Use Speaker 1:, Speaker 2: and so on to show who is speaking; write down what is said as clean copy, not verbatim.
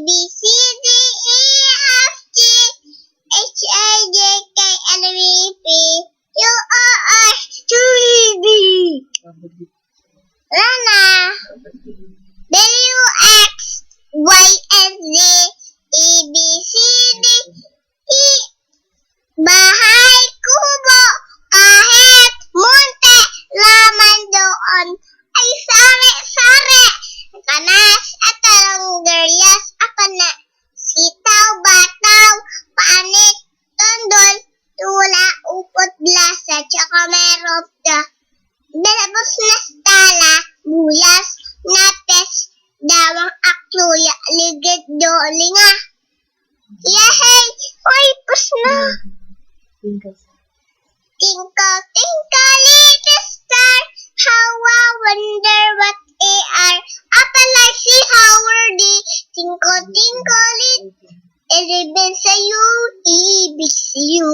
Speaker 1: B, C, D, E, F, G, H, I, J, K, L, M, N, P, Q, R, S, T, U, V. Wala na. W, X, Y, and Z, E, B, C, D, E. Bahay, kubo, kahit munti, laman doon ay sari-sari. Kanas at talanggaryas at na sitaw, bataw, panit, tundol, tula, upot, blasa, tsaka meron da. Dalabos na stala, buyas, nates, dawang akluya, ligid, dolinga. Yehey! Oy, pus na! Twinkle, twinkle, little star, how I wonder what they are. Up and I see Howard, twinkle, twinkle, little ribbon sa you, EBCU.